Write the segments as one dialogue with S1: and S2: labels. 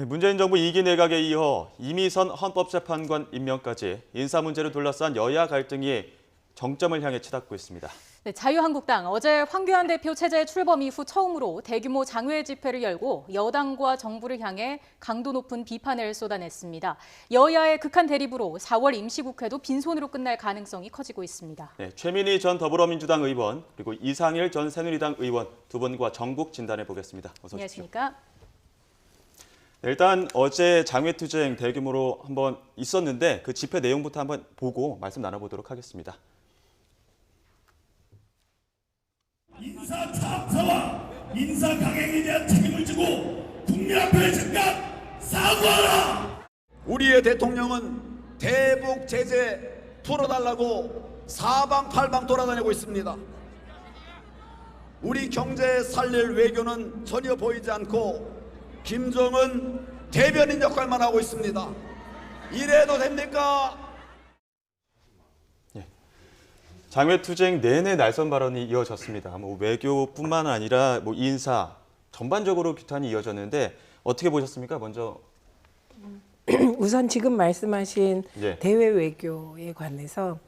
S1: 문재인 정부 2기 내각에 이어 이미선 헌법재판관 임명까지 인사 문제를 둘러싼 여야 갈등이 정점을 향해 치닫고 있습니다.
S2: 네, 자유한국당 어제 황교안 대표 체제 출범 이후 처음으로 대규모 장외 집회를 열고 여당과 정부를 향해 강도 높은 비판을 쏟아냈습니다. 여야의 극한 대립으로 4월 임시국회도 빈손으로 끝날 가능성이 커지고 있습니다.
S1: 네, 최민희 전 더불어민주당 의원 그리고 이상일 전 새누리당 의원 두 분과 전국 진단해 보겠습니다. 어서 오십시오.
S2: 안녕하십니까?
S1: 네, 일단 어제 장외투쟁 대규모로 한번 있었는데 그 집회 내용부터 한번 보고 말씀 나눠보도록 하겠습니다.
S3: 인사 참사와 인사 강행에 대한 책임을 지고 국민 앞에 즉각 사과하라!
S4: 우리의 대통령은 대북 제재 풀어달라고 사방팔방 돌아다니고 있습니다. 우리 경제 살릴 외교는 전혀 보이지 않고 김정은 대변인 역할만 하고 있습니다. 이래도 됩니까?
S1: 장외투쟁 내내 날선 발언이 이어졌습니다. 외교뿐만 아니라 인사 전반적으로 규탄이 이어졌는데 어떻게 보셨습니까? 먼저
S5: 우선 지금 말씀하신
S1: 예.
S5: 대외 외교에 관해서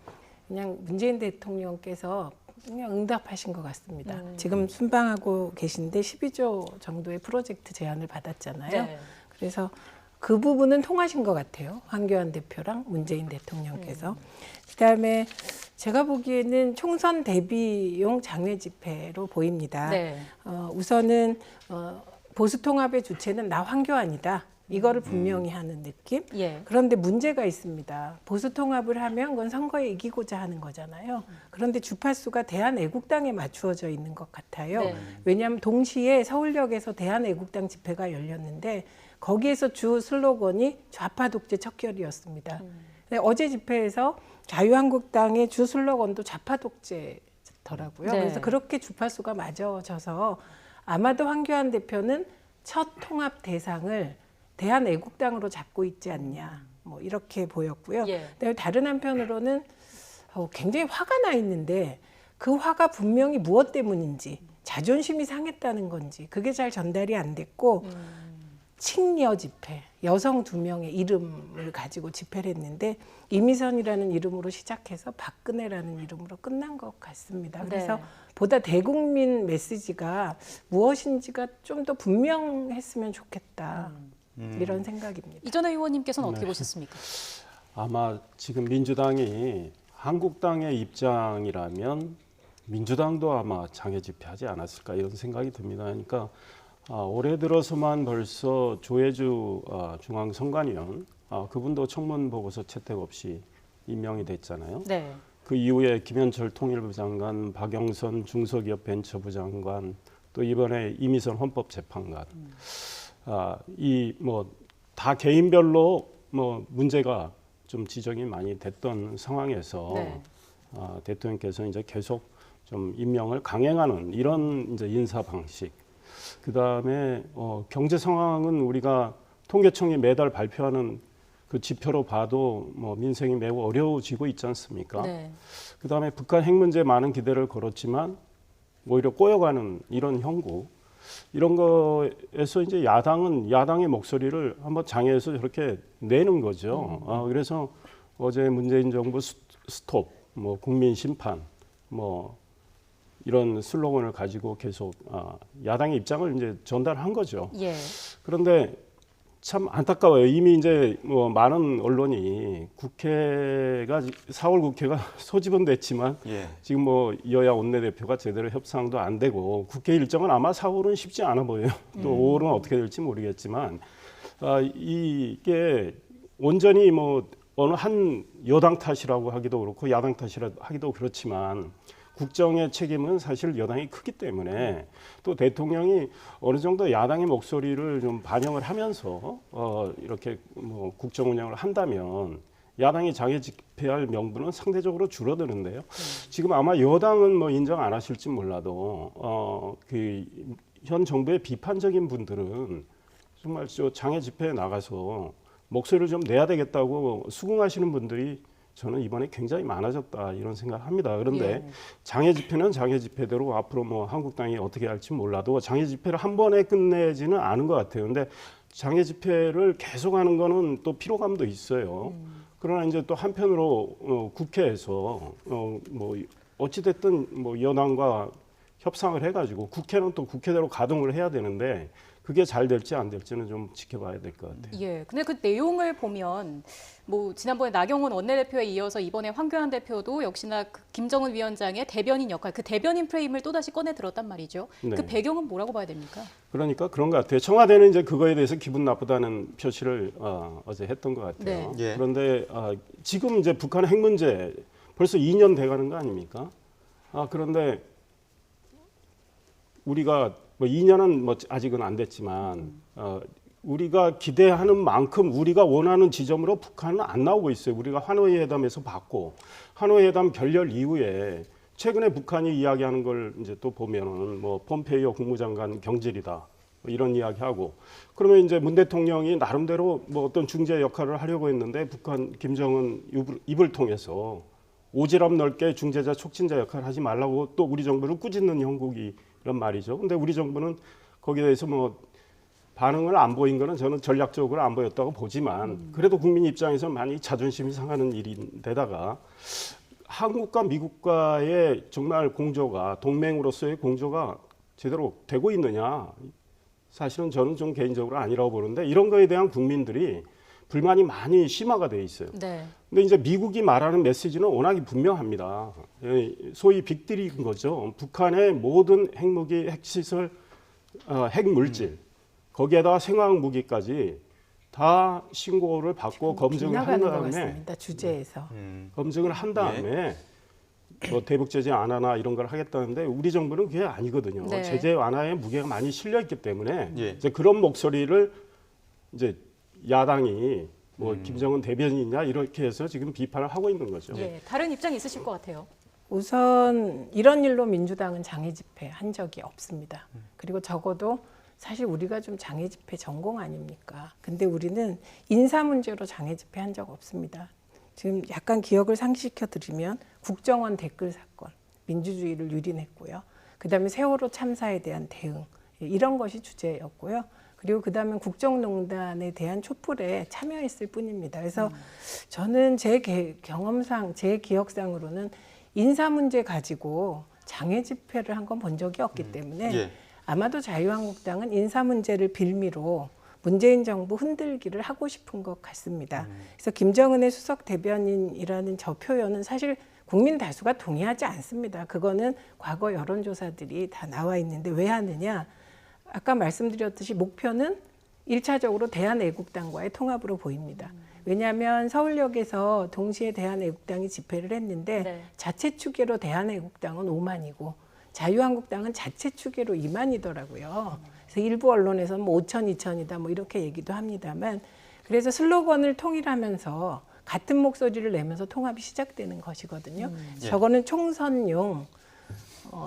S5: 그냥 문재인 대통령께서 그냥 응답하신 것 같습니다. 지금 순방하고 계신데 12조 정도의 프로젝트 제안을 받았잖아요.
S2: 네.
S5: 그래서 그 부분은 통하신 것 같아요. 황교안 대표랑 문재인 대통령께서. 그다음에 제가 보기에는 총선 대비용 장외 집회로 보입니다.
S2: 네.
S5: 우선은 보수 통합의 주체는 나 황교안이다. 이거를 분명히 하는 느낌.
S2: 예.
S5: 그런데 문제가 있습니다. 보수 통합을 하면 그건 선거에 이기고자 하는 거잖아요. 그런데 주파수가 대한애국당에 맞추어져 있는 것 같아요.
S2: 네.
S5: 왜냐하면 동시에 서울역에서 대한애국당 집회가 열렸는데 거기에서 주 슬로건이 좌파 독재 척결이었습니다. 근데 어제 집회에서 자유한국당의 주 슬로건도 좌파 독재더라고요.
S2: 네.
S5: 그래서 그렇게 주파수가 맞아져서 아마도 황교안 대표는 첫 통합 대상을 대한애국당으로 잡고 있지 않냐, 이렇게 보였고요.
S2: 예.
S5: 그다음에 다른 한편으로는 굉장히 화가 나 있는데 그 화가 분명히 무엇 때문인지 자존심이 상했다는 건지 그게 잘 전달이 안 됐고 칭여 집회, 여성 2명의 이름을 가지고 집회를 했는데 이미선이라는 이름으로 시작해서 박근혜라는 이름으로 끝난 것 같습니다. 그래서
S2: 네.
S5: 보다 대국민 메시지가 무엇인지가 좀 더 분명했으면 좋겠다. 이런 생각입니다.
S2: 이전의 의원님께서는 어떻게 보셨습니까?
S6: 아마 지금 민주당이 한국당의 입장이라면 민주당도 아마 장외 집회하지 않았을까 이런 생각이 듭니다. 그러니까 올해 들어서만 벌써 조혜주 중앙선관위원 그분도 청문 보고서 채택 없이 임명이 됐잖아요.
S2: 네.
S6: 그 이후에 김현철 통일부 장관, 박영선 중소기업 벤처부 장관, 또 이번에 이미선 헌법재판관. 다 개인별로 문제가 좀 지적이 많이 됐던 상황에서
S2: 네.
S6: 대통령께서 이제 계속 좀 임명을 강행하는 이런 이제 인사 방식. 그 다음에 경제 상황은 우리가 통계청이 매달 발표하는 그 지표로 봐도 민생이 매우 어려워지고 있지 않습니까?
S2: 네.
S6: 그 다음에 북한 핵 문제에 많은 기대를 걸었지만 오히려 꼬여가는 이런 형국. 이런 거에서 이제 야당의 목소리를 한번 장애해서 저렇게 내는 거죠. 그래서 어제 문재인 정부 스톱, 국민 심판, 이런 슬로건을 가지고 계속 야당의 입장을 이제 전달한 거죠.
S2: 예.
S6: 그런데 참 안타까워요. 이미 이제 많은 언론이 국회가 4월 국회가 소집은 됐지만
S1: 예.
S6: 지금 여야 원내대표가 제대로 협상도 안 되고 국회 일정은 아마 4월은 쉽지 않아 보여요. 또 5월은 어떻게 될지 모르겠지만 이게 온전히 어느 한 여당 탓이라고 하기도 그렇고 야당 탓이라 하기도 그렇지만 국정의 책임은 사실 여당이 크기 때문에 또 대통령이 어느 정도 야당의 목소리를 좀 반영을 하면서 이렇게 국정 운영을 한다면 야당이 장애 집회할 명분은 상대적으로 줄어드는데요. 지금 아마 여당은 인정 안 하실지 몰라도 그 현 정부의 비판적인 분들은 정말 장애 집회에 나가서 목소리를 좀 내야 되겠다고 수긍하시는 분들이 저는 이번에 굉장히 많아졌다 이런 생각을 합니다. 그런데
S2: 예.
S6: 장애 집회는 장애 집회대로 앞으로 한국당이 어떻게 할지 몰라도 장애 집회를 한 번에 끝내지는 않은 것 같아요. 그런데 장애 집회를 계속하는 거는 또 피로감도 있어요. 그러나 이제 또 한편으로 국회에서 뭐 어찌됐든 뭐 여당과 협상을 해가지고 국회는 또 국회대로 가동을 해야 되는데 그게 잘 될지 안 될지는 좀 지켜봐야 될 것 같아요.
S2: 예. 근데 그 내용을 보면 뭐 지난번에 나경원 원내대표에 이어서 이번에 황교안 대표도 역시나 그 김정은 위원장의 대변인 역할, 그 대변인 프레임을 또다시 꺼내 들었단 말이죠.
S6: 네.
S2: 그 배경은 뭐라고 봐야 됩니까?
S6: 그러니까 그런 것 같아요. 청와대는 이제 그거에 대해서 기분 나쁘다는 표시를 어제 했던 것 같아요.
S2: 네.
S1: 예.
S6: 그런데 지금 이제 북한 핵 문제 벌써 2년 돼가는 거 아닙니까? 그런데 우리가 뭐 2년은 뭐 아직은 안 됐지만 우리가 기대하는 만큼 우리가 원하는 지점으로 북한은 안 나오고 있어요. 우리가 하노이 회담에서 봤고 하노이 회담 결렬 이후에 최근에 북한이 이야기하는 걸 이제 또 보면은 뭐 폼페이오 국무장관 경질이다 뭐 이런 이야기하고 그러면 이제 문 대통령이 나름대로 뭐 어떤 중재 역할을 하려고 했는데 북한 김정은 입을 통해서 오지랖 넓게 중재자 촉진자 역할을 하지 말라고 또 우리 정부를 꾸짖는 형국이 이런 말이죠. 근데 우리 정부는 거기에 대해서 뭐 반응을 안 보인 거는 저는 전략적으로 안 보였다고 보지만 그래도 국민 입장에서 많이 자존심이 상하는 일인데다가 한국과 미국과의 정말 공조가 동맹으로서의 공조가 제대로 되고 있느냐 사실은 저는 좀 개인적으로 아니라고 보는데 이런 거에 대한 국민들이 불만이 많이 심화가 돼 있어요.
S2: 네.
S6: 근데 이제 미국이 말하는 메시지는 워낙에 분명합니다. 소위 빅딜인 거죠. 북한의 모든 핵무기, 핵시설, 핵물질, 거기에다가 생화학 무기까지 다 신고를 받고 검증을 한
S5: 빗나가는 것
S6: 다음에
S5: 같습니다. 주제에서.
S6: 검증을 한 다음에 뭐 대북 제재 안 하나 이런 걸 하겠다는데 우리 정부는 그게 아니거든요.
S2: 네.
S6: 제재 완화에 무게가 많이 실려 있기 때문에
S1: 예.
S6: 이제 그런 목소리를 이제 야당이 뭐 김정은 대변인이냐 이렇게 해서 지금 비판을 하고 있는 거죠.
S2: 예. 다른 입장 있으실 것 같아요.
S5: 우선 이런 일로 민주당은 장애 집회 한 적이 없습니다. 그리고 적어도 사실 우리가 좀 장애 집회 전공 아닙니까? 근데 우리는 인사 문제로 장애 집회 한 적 없습니다. 지금 약간 기억을 상기시켜 드리면 국정원 댓글 사건, 민주주의를 유린했고요. 그다음에 세월호 참사에 대한 대응 이런 것이 주제였고요. 그리고 그다음에 국정농단에 대한 촛불에 참여했을 뿐입니다. 그래서 저는 제 경험상, 제 기억상으로는 인사 문제 가지고 장애 집회를 한 건 본 적이 없기 때문에
S1: 예.
S5: 아마도 자유한국당은 인사 문제를 빌미로 문재인 정부 흔들기를 하고 싶은 것 같습니다. 그래서 김정은의 수석 대변인이라는 저 표현은 사실 국민 다수가 동의하지 않습니다. 그거는 과거 여론조사들이 다 나와 있는데 왜 하느냐? 아까 말씀드렸듯이 목표는 1차적으로 대한애국당과의 통합으로 보입니다. 왜냐하면 서울역에서 동시에 대한애국당이 집회를 했는데
S2: 네.
S5: 자체 추계로 대한애국당은 5만이고 자유한국당은 자체 추계로 2만이더라고요. 그래서 일부 언론에서는 뭐 5천, 2천이다 뭐 이렇게 얘기도 합니다만 그래서 슬로건을 통일하면서 같은 목소리를 내면서 통합이 시작되는 것이거든요.
S1: 예.
S5: 저거는 총선용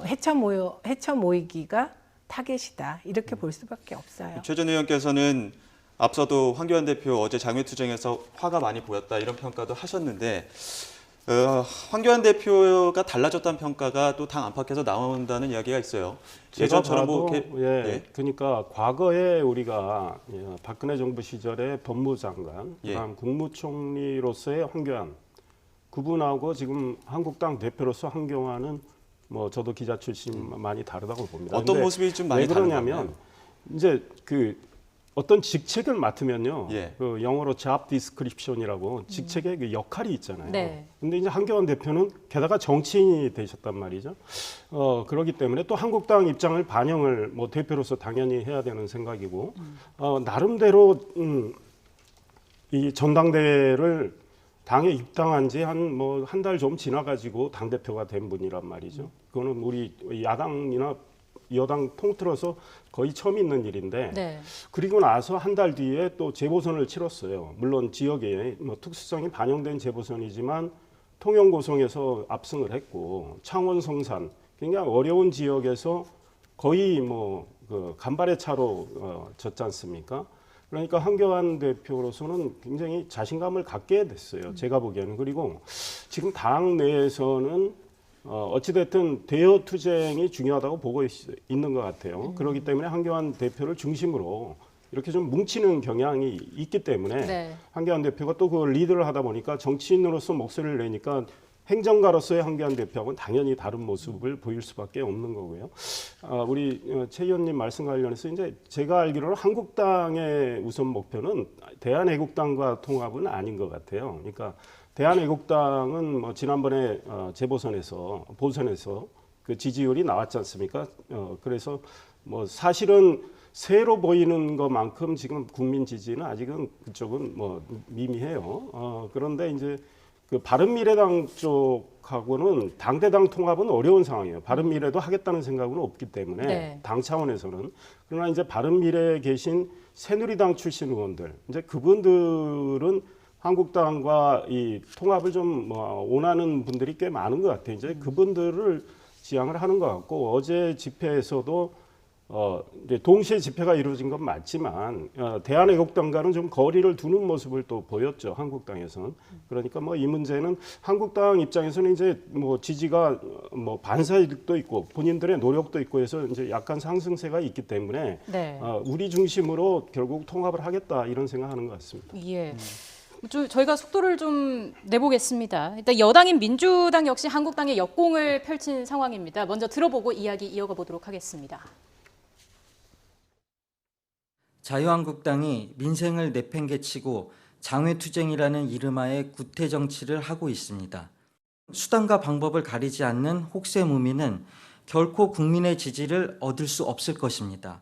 S5: 해쳐 모이기가 타겟이다 이렇게 볼 수밖에 없어요.
S1: 최 전 의원께서는 앞서도 황교안 대표 어제 장외투쟁에서 화가 많이 보였다 이런 평가도 하셨는데 황교안 대표가 달라졌다는 평가가 또 당 안팎에서 나온다는 이야기가 있어요. 예전처럼 뭐
S6: 그러니까 과거에 우리가 박근혜 정부 시절에 법무장관,
S1: 예.
S6: 그다음 국무총리로서의 황교안 그분하고 지금 한국당 대표로서 황교안은 뭐 저도 기자 출신 많이 다르다고 봅니다.
S1: 어떤
S6: 근데
S1: 모습이 좀 많이
S6: 왜 그러냐면
S1: 다른가요?
S6: 이제 그 어떤 직책을 맡으면요,
S1: 예.
S6: 그 영어로 job description이라고 직책의 그 역할이 있잖아요.
S2: 네.
S6: 근데 이제 한교안 대표는 게다가 정치인이 되셨단 말이죠. 그렇기 때문에 또 한국당 입장을 반영을 뭐 대표로서 당연히 해야 되는 생각이고, 나름대로 이 전당대회를 당에 입당한 지 한 달 좀 지나가지고 당 대표가 된 분이란 말이죠. 그거는 우리 야당이나 여당 통틀어서 거의 처음 있는 일인데
S2: 네.
S6: 그리고 나서 한 달 뒤에 또 재보선을 치렀어요. 물론 지역에 뭐 특수성이 반영된 재보선이지만 통영고성에서 압승을 했고 창원 성산 굉장히 어려운 지역에서 거의 뭐 그 간발의 차로 졌지 않습니까? 그러니까 한교안 대표로서는 굉장히 자신감을 갖게 됐어요. 제가 보기에는. 그리고 지금 당 내에서는 어찌됐든 대여 투쟁이 중요하다고 보고 있는 것 같아요. 그렇기 때문에 한교안 대표를 중심으로 이렇게 좀 뭉치는 경향이 있기 때문에
S2: 네.
S6: 황교안 대표가 또 그 리드를 하다 보니까 정치인으로서 목소리를 내니까 행정가로서의 황교안 대표하고는 당연히 다른 모습을 보일 수밖에 없는 거고요. 우리 최 의원님 말씀 관련해서 이제 제가 알기로는 한국당의 우선 목표는 대한애국당과 통합은 아닌 것 같아요. 그러니까 대한애국당은 뭐 지난번에 재보선에서 보선에서 그 지지율이 나왔지 않습니까? 그래서 뭐 사실은 새로 보이는 것만큼 지금 국민 지지는 아직은 그쪽은 뭐 미미해요. 그런데 이제 그 바른미래당 쪽하고는 당대당 통합은 어려운 상황이에요. 바른미래도 하겠다는 생각은 없기 때문에
S2: 네.
S6: 당 차원에서는. 그러나 이제 바른미래에 계신 새누리당 출신 의원들, 이제 그분들은 한국당과 이 통합을 좀 뭐 원하는 분들이 꽤 많은 것 같아요. 이제 그분들을 지향을 하는 것 같고 어제 집회에서도 이제 동시에 집회가 이루어진 건 맞지만 대한애국당과는 좀 거리를 두는 모습을 또 보였죠. 한국당에서는. 그러니까 뭐 이 문제는 한국당 입장에서는 이제 뭐 지지가 뭐 반사이득도 있고 본인들의 노력도 있고 해서 이제 약간 상승세가 있기 때문에
S2: 네.
S6: 우리 중심으로 결국 통합을 하겠다 이런 생각하는 것 같습니다.
S2: 예. 저희가 속도를 좀 내보겠습니다. 일단 여당인 민주당 역시 한국당의 역공을 펼친 상황입니다. 먼저 들어보고 이야기 이어가 보도록 하겠습니다.
S7: 자유한국당이 민생을 내팽개치고 장외투쟁이라는 이름하에 구태 정치를 하고 있습니다. 수단과 방법을 가리지 않는 혹세무민은 결코 국민의 지지를 얻을 수 없을 것입니다.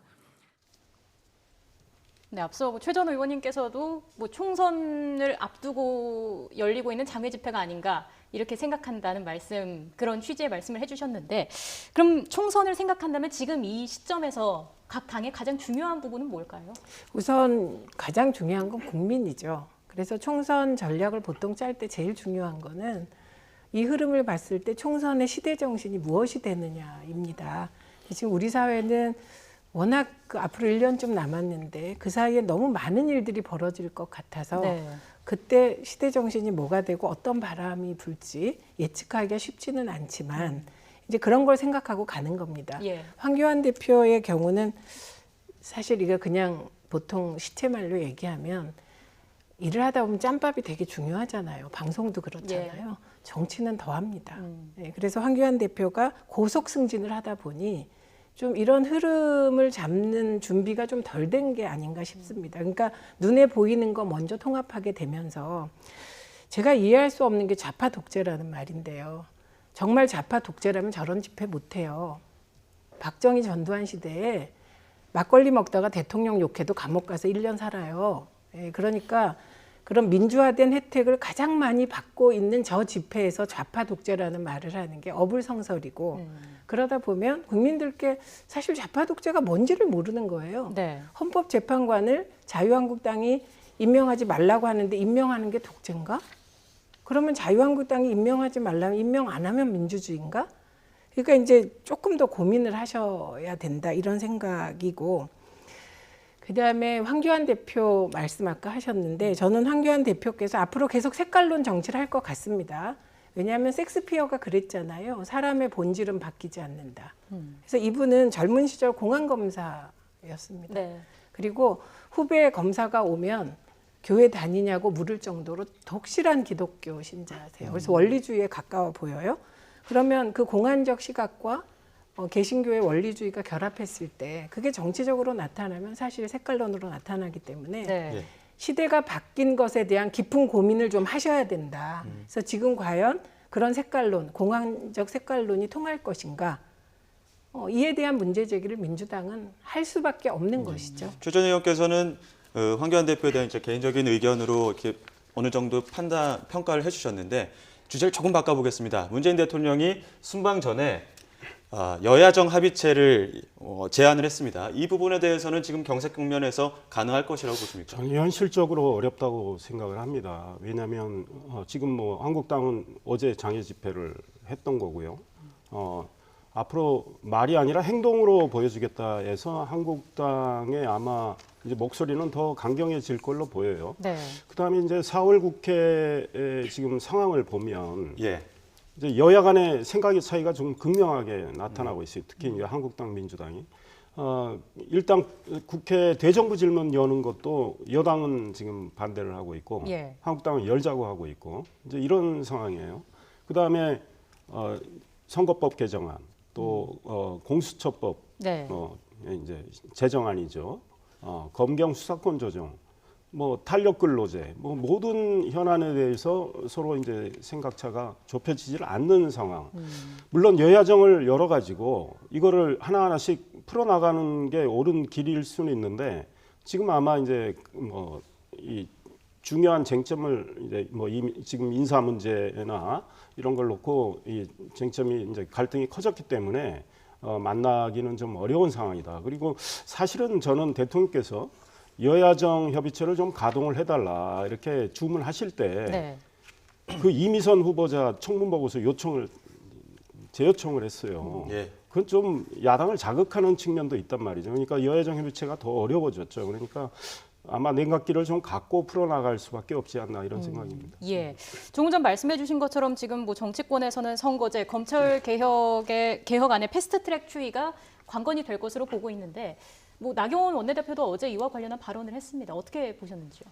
S2: 네, 앞서 최 전 의원님께서도 뭐 총선을 앞두고 열리고 있는 장외 집회가 아닌가 이렇게 생각한다는 말씀, 그런 취지의 말씀을 해주셨는데, 그럼 총선을 생각한다면 지금 이 시점에서 각 당의 가장 중요한 부분은 뭘까요?
S5: 우선 가장 중요한 건 국민이죠. 그래서 총선 전략을 보통 짤 때 제일 중요한 거는 이 흐름을 봤을 때 총선의 시대 정신이 무엇이 되느냐입니다. 지금 우리 사회는 워낙 앞으로 1년 좀 남았는데 그 사이에 너무 많은 일들이 벌어질 것 같아서
S2: 네.
S5: 그때 시대 정신이 뭐가 되고 어떤 바람이 불지 예측하기가 쉽지는 않지만 이제 그런 걸 생각하고 가는 겁니다.
S2: 예.
S5: 황교안 대표의 경우는 사실 이거 그냥 보통 시체말로 얘기하면 일을 하다 보면 짬밥이 되게 중요하잖아요. 방송도 그렇잖아요. 정치는 더합니다. 네, 그래서 황교안 대표가 고속 승진을 하다 보니 좀 이런 흐름을 잡는 준비가 좀 덜 된 게 아닌가 싶습니다. 그러니까 눈에 보이는 거 먼저 통합하게 되면서 제가 이해할 수 없는 게 좌파 독재라는 말인데요. 정말 좌파 독재라면 저런 집회 못해요. 박정희 전두환 시대에 막걸리 먹다가 대통령 욕해도 감옥 가서 1년 살아요. 그러니까 그런 민주화된 혜택을 가장 많이 받고 있는 저 집회에서 좌파 독재라는 말을 하는 게 어불성설이고 그러다 보면 국민들께 사실 좌파 독재가 뭔지를 모르는 거예요.
S2: 네.
S5: 헌법재판관을 자유한국당이 임명하지 말라고 하는데 임명하는 게 독재인가? 그러면 자유한국당이 임명하지 말라면 임명 안 하면 민주주의인가? 그러니까 이제 조금 더 고민을 하셔야 된다 이런 생각이고, 그다음에 황교안 대표 말씀 아까 하셨는데 저는 황교안 대표께서 앞으로 계속 색깔론 정치를 할 것 같습니다. 왜냐하면 섹스피어가 그랬잖아요. 사람의 본질은 바뀌지 않는다. 그래서 이분은 젊은 시절 공안검사였습니다.
S2: 네.
S5: 그리고 후배 검사가 오면 교회 다니냐고 물을 정도로 독실한 기독교 신자세요. 그래서 원리주의에 가까워 보여요. 그러면 그 공안적 시각과 개신교의 원리주의가 결합했을 때 그게 정치적으로 나타나면 사실 색깔론으로 나타나기 때문에
S2: 네.
S1: 예.
S5: 시대가 바뀐 것에 대한 깊은 고민을 좀 하셔야 된다. 그래서 지금 과연 그런 색깔론, 공안적 색깔론이 통할 것인가? 이에 대한 문제 제기를 민주당은 할 수밖에 없는 것이죠.
S1: 최 전 의원께서는 황교안 대표에 대한 이제 개인적인 의견으로 이렇게 어느 정도 평가를 해주셨는데 주제를 조금 바꿔보겠습니다. 문재인 대통령이 순방 전에 여야정 합의체를 제안을 했습니다. 이 부분에 대해서는 지금 경색 국면에서 가능할 것이라고 보십니까?
S6: 저는 현실적으로 어렵다고 생각을 합니다. 왜냐하면 지금 뭐 한국당은 어제 장애 집회를 했던 거고요. 앞으로 말이 아니라 행동으로 보여주겠다 해서 한국당의 아마 이제 목소리는 더 강경해질 걸로 보여요.
S2: 네.
S6: 그다음에 이제 4월 국회의 지금 상황을 보면
S1: 예.
S6: 이제 여야 간의 생각의 차이가 좀 극명하게 나타나고 있어요. 특히 이제 한국당, 민주당이. 일단 국회 대정부 질문 여는 것도 여당은 지금 반대를 하고 있고
S2: 예.
S6: 한국당은 열자고 하고 있고 이제 이런 상황이에요. 그다음에 선거법 개정안 또 공수처법
S2: 네.
S6: 이제 제정안이죠. 검경 수사권 조정, 뭐 탄력 근로제, 뭐 모든 현안에 대해서 서로 이제 생각차가 좁혀지질 않는 상황. 물론 여야정을 열어 가지고 이거를 하나하나씩 풀어나가는 게 옳은 길일 수는 있는데 지금 아마 이제 뭐 이 중요한 쟁점을 이제 뭐 지금 인사 문제나 이런 걸 놓고 이 쟁점이 이제 갈등이 커졌기 때문에 만나기는 좀 어려운 상황이다. 그리고 사실은 저는 대통령께서 여야정 협의체를 좀 가동을 해달라 이렇게 주문하실 때 그
S2: 네.
S6: 이미선 후보자 청문 보고서 재요청을 했어요.
S1: 예.
S6: 그건 좀 야당을 자극하는 측면도 있단 말이죠. 그러니까 여야정 협의체가 더 어려워졌죠. 그러니까 아마 냉각기를 좀 갖고 풀어나갈 수밖에 없지 않나 이런 생각입니다.
S2: 예. 조금 전 말씀해주신 것처럼 지금 뭐 정치권에서는 선거제, 검찰 개혁안의 패스트트랙 추이가 관건이 될 것으로 보고 있는데, 뭐 나경원 원내대표도 어제 이와 관련한 발언을 했습니다. 어떻게 보셨는지요?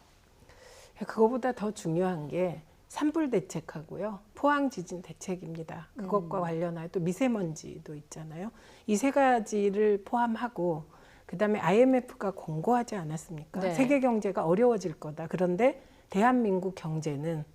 S5: 그거보다 더 중요한 게 산불 대책하고요, 포항 지진 대책입니다. 그것과 관련하여 또 미세먼지도 있잖아요. 이 세 가지를 포함하고 그다음에 IMF가 권고하지 않았습니까?
S2: 네.
S5: 세계 경제가 어려워질 거다. 그런데 대한민국 경제는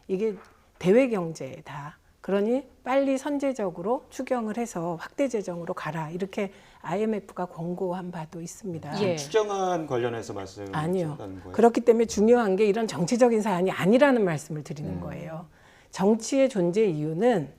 S5: 이게 대외 경제다. 그러니 빨리 선제적으로 추경을 해서 확대 재정으로 가라. 이렇게 IMF가 권고한 바도 있습니다.
S2: 예.
S1: 추경안 관련해서 말씀하셨다는
S5: 아니요.
S1: 거예요?
S5: 그렇기 때문에 중요한 게 이런 정치적인 사안이 아니라는 말씀을 드리는 거예요. 정치의 존재 이유는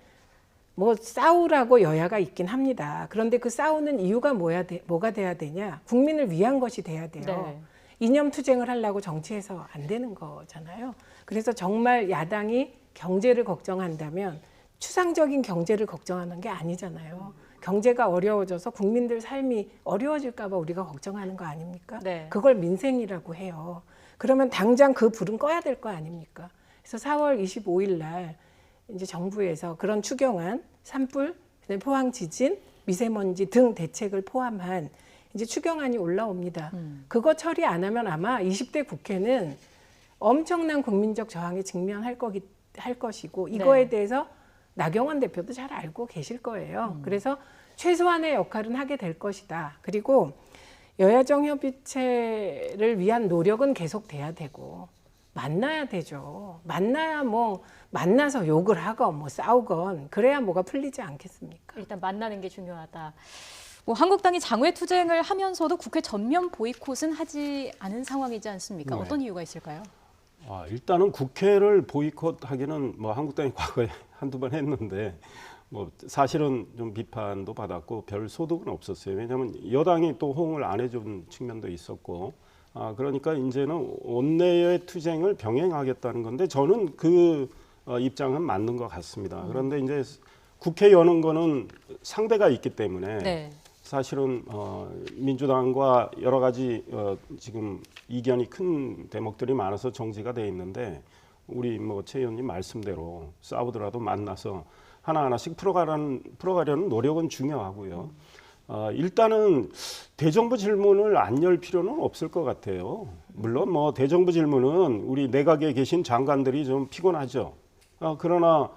S5: 뭐 싸우라고 여야가 있긴 합니다. 그런데 그 싸우는 이유가 뭐가 돼야 되냐? 국민을 위한 것이 돼야 돼요.
S2: 네.
S5: 이념 투쟁을 하려고 정치해서 안 되는 거잖아요. 그래서 정말 야당이 경제를 걱정한다면 추상적인 경제를 걱정하는 게 아니잖아요. 경제가 어려워져서 국민들 삶이 어려워질까 봐 우리가 걱정하는 거 아닙니까?
S2: 네.
S5: 그걸 민생이라고 해요. 그러면 당장 그 불은 꺼야 될 거 아닙니까? 그래서 4월 25일 날 이제 정부에서 그런 추경안, 산불, 그다음에 포항 지진, 미세먼지 등 대책을 포함한 이제 추경안이 올라옵니다. 그거 처리 안 하면 아마 20대 국회는 엄청난 국민적 저항에 직면할 할 것이고 이거에
S2: 네.
S5: 대해서 나경원 대표도 잘 알고 계실 거예요. 그래서 최소한의 역할은 하게 될 것이다. 그리고 여야정 협의체를 위한 노력은 계속돼야 되고 만나야 되죠. 만나야 뭐 만나서 욕을 하건 뭐 싸우건 그래야 뭐가 풀리지 않겠습니까?
S2: 일단 만나는 게 중요하다. 뭐 한국당이 장외 투쟁을 하면서도 국회 전면 보이콧은 하지 않은 상황이지 않습니까?
S6: 네.
S2: 어떤 이유가 있을까요?
S6: 일단은 국회를 보이콧하기는 뭐 한국당이 과거에 한두 번 했는데 뭐 사실은 좀 비판도 받았고 별 소득은 없었어요. 왜냐하면 여당이 또 호응을 안 해준 측면도 있었고 그러니까 이제는 원내의 투쟁을 병행하겠다는 건데 저는 그 입장은 맞는 것 같습니다. 그런데 이제 국회 여는 거는 상대가 있기 때문에
S2: 네.
S6: 사실은 민주당과 여러 가지 지금 이견이 큰 대목들이 많아서 정지가 돼 있는데 우리 뭐 최 의원님 말씀대로 싸우더라도 만나서 하나하나씩 풀어가려는 노력은 중요하고요. 일단은 대정부 질문을 안 열 필요는 없을 것 같아요. 물론 뭐 대정부 질문은 우리 내각에 계신 장관들이 좀 피곤하죠. 그러나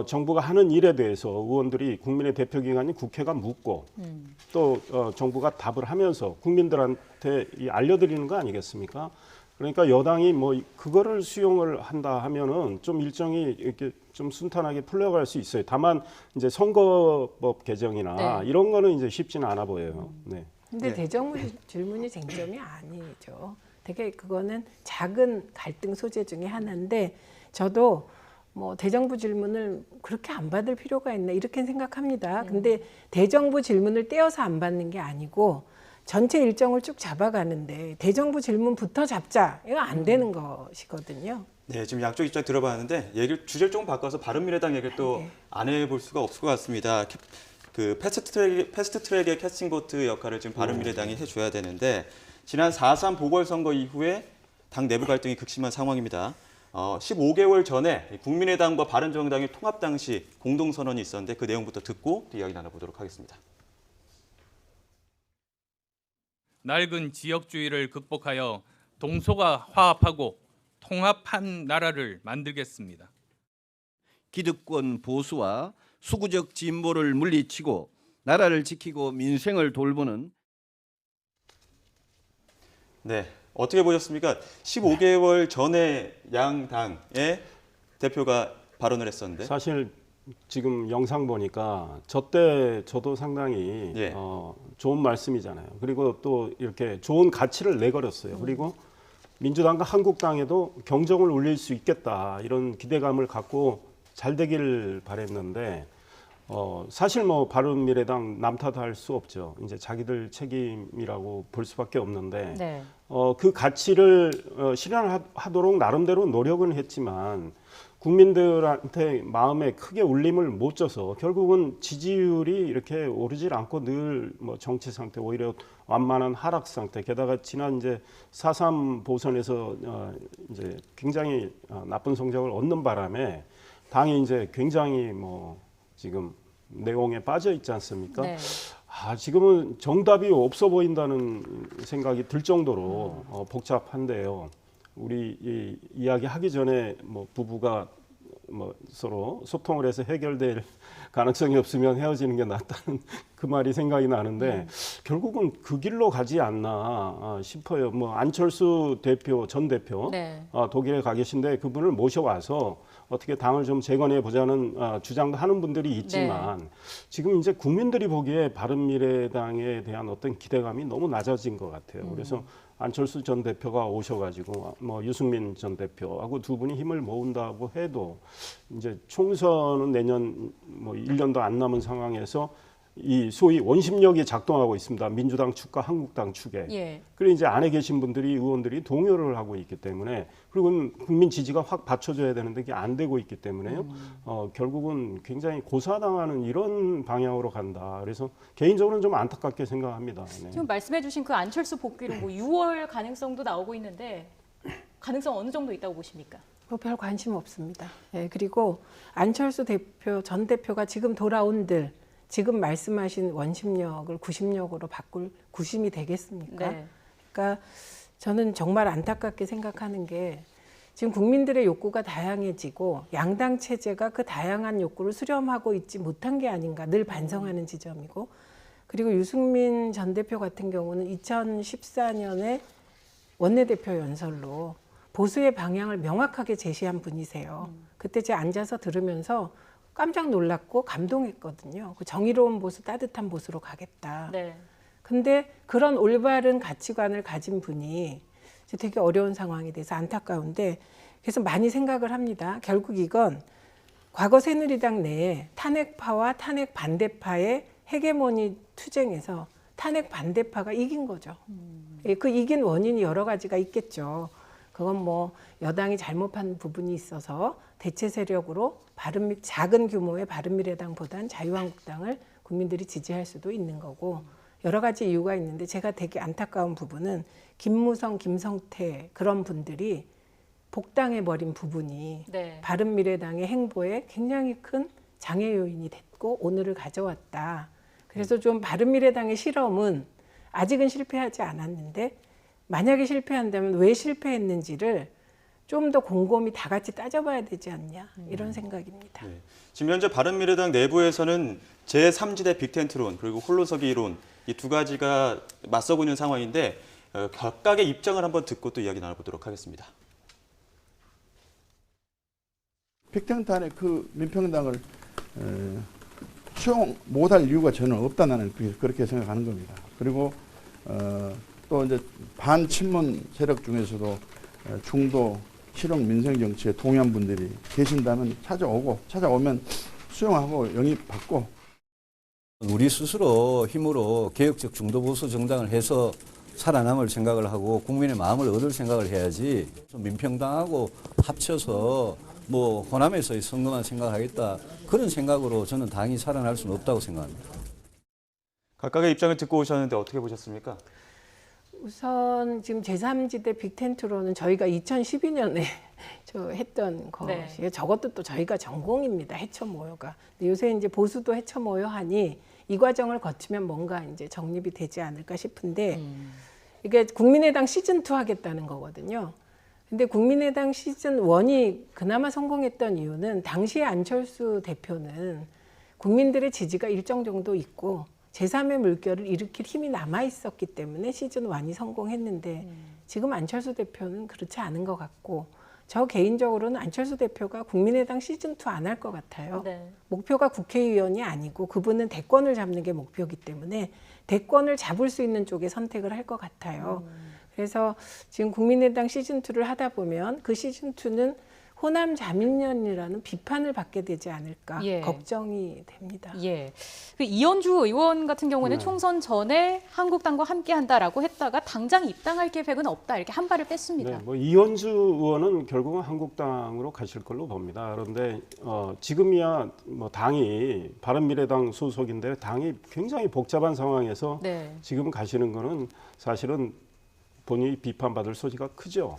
S6: 정부가 하는 일에 대해서 의원들이 국민의 대표기관인 국회가 묻고 또 정부가 답을 하면서 국민들한테 알려드리는 거 아니겠습니까? 그러니까 여당이 뭐 그거를 수용을 한다 하면은 좀 일정이 이렇게 좀 순탄하게 풀려갈 수 있어요. 다만 이제 선거법 개정이나
S2: 네.
S6: 이런 거는 이제 쉽지는 않아 보여요. 네.
S5: 근데
S1: 네.
S5: 대정부 질문이 쟁점이 아니죠. 되게 그거는 작은 갈등 소재 중에 하나인데 저도 뭐 대정부 질문을 그렇게 안 받을 필요가 있나 이렇게 생각합니다. 근데 대정부 질문을 떼어서 안 받는 게 아니고 전체 일정을 쭉 잡아가는데 대정부 질문부터 잡자 이거 안 되는 것이거든요.
S1: 네, 지금 양쪽 입장 들어봤는데 주제를 조금 바꿔서 바른미래당 얘기를 또 안 해볼 수가 없을 것 같습니다. 그 패스트트랙의 캐스팅보트 역할을 지금 바른미래당이 해줘야 되는데 지난 4.3 보궐선거 이후에 당 내부 갈등이 극심한 상황입니다. 15개월 전에 국민의당과 바른정당의 통합 당시 공동선언이 있었는데 그 내용부터 듣고 또 이야기 나눠보도록 하겠습니다.
S8: 낡은 지역주의를 극복하여 동서가 화합하고 통합한 나라를 만들겠습니다.
S9: 기득권 보수와 수구적 진보를 물리치고 나라를 지키고 민생을 돌보는.
S1: 네, 어떻게 보셨습니까? 15개월 전에 양 당의 대표가 발언을 했었는데
S6: 사실 지금 영상 보니까 저 때 저도 상당히
S1: 예.
S6: 좋은 말씀이잖아요. 그리고 또 이렇게 좋은 가치를 내걸었어요. 그리고 민주당과 한국당에도 경종을 울릴 수 있겠다 이런 기대감을 갖고 잘 되길 바랬는데 사실 뭐 바른미래당 남 탓할 수 없죠. 이제 자기들 책임이라고 볼 수밖에 없는데
S2: 네.
S6: 그 가치를 실현하도록 나름대로 노력은 했지만 국민들한테 마음에 크게 울림을 못 줘서 결국은 지지율이 이렇게 오르질 않고 늘 뭐 정치 상태 오히려 완만한 하락 상태. 게다가 지난 이제 4.3 보선에서 이제 굉장히 나쁜 성적을 얻는 바람에 당이 이제 굉장히 뭐 지금 내공에 빠져 있지 않습니까?
S2: 네.
S6: 지금은 정답이 없어 보인다는 생각이 들 정도로 복잡한데요. 우리 이야기 하기 전에 뭐 부부가 뭐 서로 소통을 해서 해결될 가능성이 없으면 헤어지는 게 낫다는 그 말이 생각이 나는데 결국은 그 길로 가지 않나 싶어요. 뭐 안철수 대표 전 대표
S2: 네.
S6: 독일에 가 계신데 그분을 모셔와서 어떻게 당을 좀 재건해 보자는 주장도 하는 분들이 있지만 지금 이제 국민들이 보기에 바른미래당에 대한 어떤 기대감이 너무 낮아진 것 같아요. 그래서 안철수 전 대표가 오셔가지고 뭐 유승민 전 대표하고 두 분이 힘을 모은다고 해도 이제 총선은 내년 뭐 1년도 안 남은 상황에서 이 소위 원심력이 작동하고 있습니다. 민주당 측과 한국당 측에.
S2: 예.
S6: 그리고 이제 안에 계신 분들이 의원들이 동요를 하고 있기 때문에 그리고 국민 지지가 확 받쳐줘야 되는데 그게 안 되고 있기 때문에요. 결국은 굉장히 고사당하는 이런 방향으로 간다. 그래서 개인적으로는 좀 안타깝게 생각합니다. 네.
S2: 지금 말씀해주신 그 안철수 복귀로 뭐 6월 가능성도 나오고 있는데 가능성 어느 정도 있다고 보십니까?
S5: 별 관심 없습니다. 예, 그리고 안철수 대표 전 대표가 지금 돌아온들 지금 말씀하신 원심력을 구심력으로 바꿀 구심이 되겠습니까?
S2: 네.
S5: 그러니까 저는 정말 안타깝게 생각하는 게 지금 국민들의 욕구가 다양해지고 양당 체제가 그 다양한 욕구를 수렴하고 있지 못한 게 아닌가 늘 반성하는 지점이고 그리고 유승민 전 대표 같은 경우는 2014년에 원내대표 연설로 보수의 방향을 명확하게 제시한 분이세요. 그때 제가 앉아서 들으면서 깜짝 놀랐고 감동했거든요. 그 정의로운 보수, 따뜻한 보수로 가겠다.
S2: 네.
S5: 근데 그런 올바른 가치관을 가진 분이 이제 되게 어려운 상황이 돼서 안타까운데 그래서 많이 생각을 합니다. 결국 이건 과거 새누리당 내에 탄핵파와 탄핵 반대파의 헤게모니 투쟁에서 탄핵 반대파가 이긴 거죠. 그 이긴 원인이 여러 가지가 있겠죠. 그건 뭐 여당이 잘못한 부분이 있어서 대체 세력으로 작은 규모의 바른미래당보다는 자유한국당을 국민들이 지지할 수도 있는 거고 여러 가지 이유가 있는데 제가 되게 안타까운 부분은 김무성, 김성태 그런 분들이 복당해버린 부분이
S2: 네.
S5: 바른미래당의 행보에 굉장히 큰 장애 요인이 됐고 오늘을 가져왔다. 그래서 좀 바른미래당의 실험은 아직은 실패하지 않았는데 만약에 실패한다면 왜 실패했는지를 좀 더 곰곰이 다 같이 따져봐야 되지 않냐 이런 생각입니다.
S1: 네. 지금 현재 바른미래당 내부에서는 제3지대 빅텐트론 그리고 홀로서기 이론 이 두 가지가 맞서고 있는 상황인데 각각의 입장을 한번 듣고 또 이야기 나눠보도록 하겠습니다.
S10: 빅텐트 안에 그 민평당을 수용 못할 이유가 전혀 없다 나는 그렇게 생각하는 겁니다. 그리고 또 이제 반친문 세력 중에서도 중도 실용 민생 정치에 동의한 분들이 계신다면 찾아오면 수용하고 영입받고
S11: 우리 스스로 힘으로 개혁적 중도 보수 정당을 해서 살아남을 생각을 하고 국민의 마음을 얻을 생각을 해야지 민평당하고 합쳐서 뭐 호남에서의 선거만 생각하겠다 그런 생각으로 저는 당이 살아날 수는 없다고 생각합니다.
S1: 각각의 입장을 듣고 오셨는데 어떻게 보셨습니까?
S5: 우선 지금 제3지대 빅텐트로는 저희가 2012년에 했던 것이에요.
S2: 네.
S5: 저것도 또 저희가 전공입니다. 해처 모여가. 근데 요새 이제 보수도 해처 모여 하니 이 과정을 거치면 뭔가 이제 정립이 되지 않을까 싶은데 이게 국민의당 시즌2 하겠다는 거거든요. 근데 국민의당 시즌1이 그나마 성공했던 이유는 당시에 안철수 대표는 국민들의 지지가 일정 정도 있고 제3의 물결을 일으킬 힘이 남아 있었기 때문에 시즌1이 성공했는데 지금 안철수 대표는 그렇지 않은 것 같고 저 개인적으로는 안철수 대표가 국민의당 시즌2 안 할 것 같아요.
S2: 네.
S5: 목표가 국회의원이 아니고 그분은 대권을 잡는 게 목표이기 때문에 대권을 잡을 수 있는 쪽에 선택을 할 것 같아요. 그래서 지금 국민의당 시즌2를 하다 보면 그 시즌2는 호남 자민련이라는 비판을 받게 되지 않을까
S2: 예.
S5: 걱정이 됩니다.
S2: 예. 그 이현주 의원 같은 경우는
S6: 네.
S2: 총선 전에 한국당과 함께한다라고 했다가 당장 입당할 계획은 없다 이렇게 한 발을 뺐습니다.
S6: 네, 뭐 이현주 의원은 결국은 한국당으로 가실 걸로 봅니다. 그런데 지금이야 뭐 당이 바른미래당 소속인데 당이 굉장히 복잡한 상황에서
S2: 네.
S6: 지금 가시는 거는 사실은 본인이 비판받을 소지가 크죠.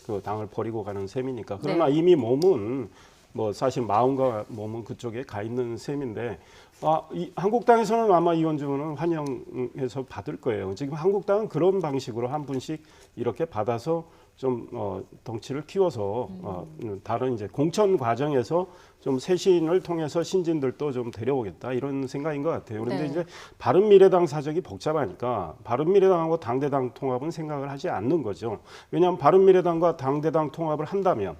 S6: 그 당을 버리고 가는 셈이니까. 그러나
S2: 네.
S6: 이미 몸은 뭐 사실 마음과 몸은 그쪽에 가 있는 셈인데 이 한국당에서는 아마 이현주 의원은 환영해서 받을 거예요. 지금 한국당은 그런 방식으로 한 분씩 이렇게 받아서 좀 덩치를 키워서 다른 이제 공천 과정에서 좀 쇄신을 통해서 신진들도 좀 데려오겠다 이런 생각인 것 같아요. 그런데
S2: 네.
S6: 이제 바른미래당 사정이 복잡하니까 바른미래당하고 당대당 통합은 생각을 하지 않는 거죠. 왜냐하면 바른미래당과 당대당 통합을 한다면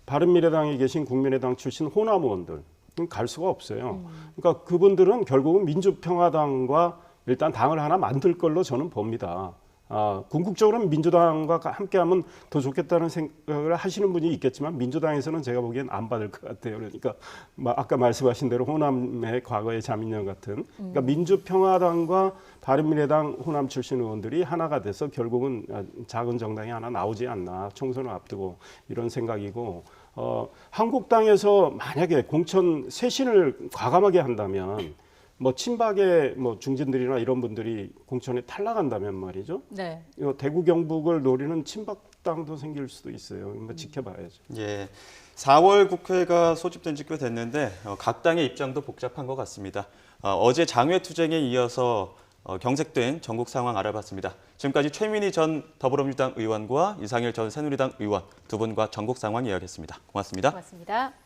S6: 바른미래당에 계신 국민의당 출신 호남 의원들 갈 수가 없어요. 그러니까 그분들은 결국은 민주평화당과 일단 당을 하나 만들 걸로 저는 봅니다. 궁극적으로는 민주당과 함께하면 더 좋겠다는 생각을 하시는 분이 있겠지만 민주당에서는 제가 보기엔 안 받을 것 같아요. 그러니까 아까 말씀하신 대로 호남의 과거의 자민련 같은 그러니까 민주평화당과 바른미래당 호남 출신 의원들이 하나가 돼서 결국은 작은 정당이 하나 나오지 않나 총선을 앞두고 이런 생각이고 한국당에서 만약에 공천 쇄신을 과감하게 한다면 뭐 친박의 뭐 중진들이나 이런 분들이 공천에 탈락한다면 말이죠.
S2: 네.
S6: 대구 경북을 노리는 친박당도 생길 수도 있어요. 뭐 지켜봐야죠.
S1: 예, 4월 국회가 소집된 지 꽤 됐는데 각 당의 입장도 복잡한 것 같습니다. 어제 장외투쟁에 이어서 경색된 전국 상황 알아봤습니다. 지금까지 최민희 전 더불어민주당 의원과 이상일 전 새누리당 의원 두 분과 전국 상황 이야기했습니다. 고맙습니다.
S2: 고맙습니다.